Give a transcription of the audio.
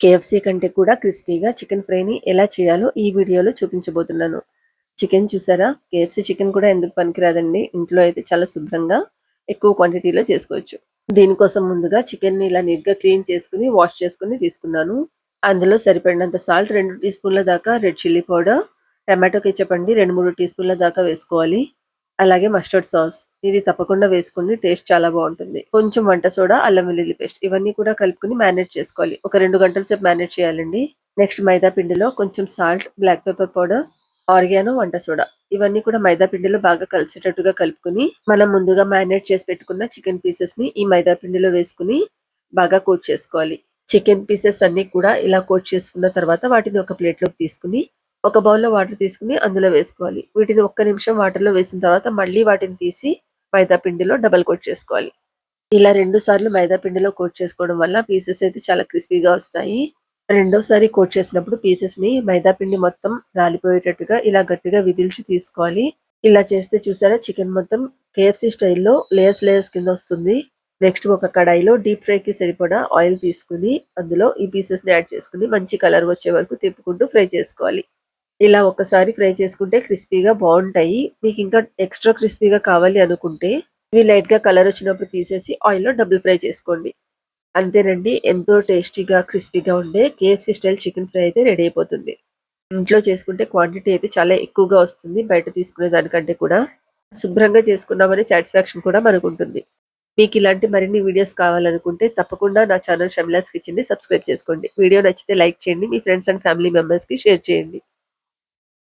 KFC కంటే కూడా క్రిస్పీగా చికెన్ ఫ్రైని ఎలా చేయాలో ఈ వీడియోలో చూపించబోతున్నాను. చికెన్ చూసారా? కేఎఫ్‌సీ చికెన్ కూడా ఎందుకు పనికిరాదండి. ఇంట్లో అయితే చాలా శుభ్రంగా ఎక్కువ క్వాంటిటీలో చేసుకోవచ్చు. దీనికోసం ముందుగా చికెన్‌ని ఇలా నీట్‌గా క్లీన్ చేసుకొని, వాష్ చేసుకొని తీసుకున్నాను. అందులో సరిపడినంత సాల్ట్ 2 టీ స్పూన్ల దాకా red chilli powder, tomato ketchup అండి 2, 3 టీ స్పూన్ల దాకా వేసుకోవాలి. అలాగే మస్టర్డ్ సాస్ ఇది తప్పకుండా వేసుకోండి. టేస్ట్ చాలా బాగుంటుంది. కొంచెం వంట సోడా, అల్లం వెల్లుల్లి పేస్ట్ ఇవన్నీ కూడా కలుపుకొని మ్యారినేట్ చేసుకోవాలి. ఒక 2 గంటల సేపు మ్యారినేట్ చేయాలండి. నెక్స్ట్ మైదా పిండిలో కొంచెం salt, black pepper powder, oregano, వంట సోడా ఇవన్నీ కూడా మైదా పిండిలో బాగా కలిసేటట్టుగా కలుపుకొని మనం ముందుగా మ్యారినేట్ చేసి పెట్టుకున్న చికెన్ పీసెస్ ని ఈ మైదా పిండిలో వేసుకుని బాగా కోట్ చేసుకోవాలి. చికెన్ పీసెస్ అన్ని కూడా ఇలా కోట్ చేసుకున్న తర్వాత వాటిని ఒక ప్లేట్లోకి తీసుకుని ఒక బౌల్లో వాటర్ తీసుకుని అందులో వేసుకోవాలి. వీటిని ఒక్క నిమిషం వాటర్లో వేసిన తర్వాత మళ్ళీ వాటిని తీసి మైదా పిండిలో డబల్ కోట్ చేసుకోవాలి. ఇలా 2 సార్లు మైదా పిండిలో కోట్ చేసుకోవడం వల్ల పీసెస్ అయితే చాలా క్రిస్పీగా వస్తాయి. రెండోసారి కోట్ చేసినప్పుడు పీసెస్ ని మైదా పిండి మొత్తం రాలిపోయేటట్టుగా ఇలా గట్టిగా విదిల్చి తీసుకోవాలి. ఇలా చేస్తే చూసారా చికెన్ మొత్తం కేఎఫ్‌సీ స్టైల్లో లేయర్స్ లేయర్స్ కింద వస్తుంది. నెక్స్ట్ ఒక కడాయిలో డీప్ ఫ్రైకి సరిపడా ఆయిల్ తీసుకుని అందులో ఈ పీసెస్ ని యాడ్ చేసుకుని మంచి కలర్ వచ్చే వరకు తిప్పుకుంటూ ఫ్రై చేసుకోవాలి. ఇలా ఒకసారి ఫ్రై చేసుకుంటే క్రిస్పీగా బాగుంటాయి. మీకు ఇంకా ఎక్స్ట్రా క్రిస్పీగా కావాలి అనుకుంటే ఇవి లైట్ గా కలర్ వచ్చినప్పుడు తీసేసి ఆయిల్ లో డబుల్ ఫ్రై చేసుకోండి. అంతేనండి, ఎంతో టేస్టీగా క్రిస్పీగా ఉండే కేఎఫ్‌సీ స్టైల్ చికెన్ ఫ్రై అయితే రెడీ అయిపోతుంది. ఇంట్లో చేసుకుంటే క్వాంటిటీ అయితే చాలా ఎక్కువగా వస్తుంది. బయట తీసుకునే దానికంటే కూడా శుభ్రంగా చేసుకున్నామనే సాటిస్ఫాక్షన్ కూడా మనకు ఉంటుంది. మీకు ఇలాంటి మరిన్ని వీడియోస్ కావాలనుకుంటే తప్పకుండా నా ఛానల్ షమిలాస్ కిచెన్ ని సబ్స్క్రైబ్ చేసుకోండి. వీడియో నచ్చితే లైక్ చేయండి. మీ ఫ్రెండ్స్ అండ్ ఫ్యామిలీ మెంబర్స్ కి షేర్ చేయండి.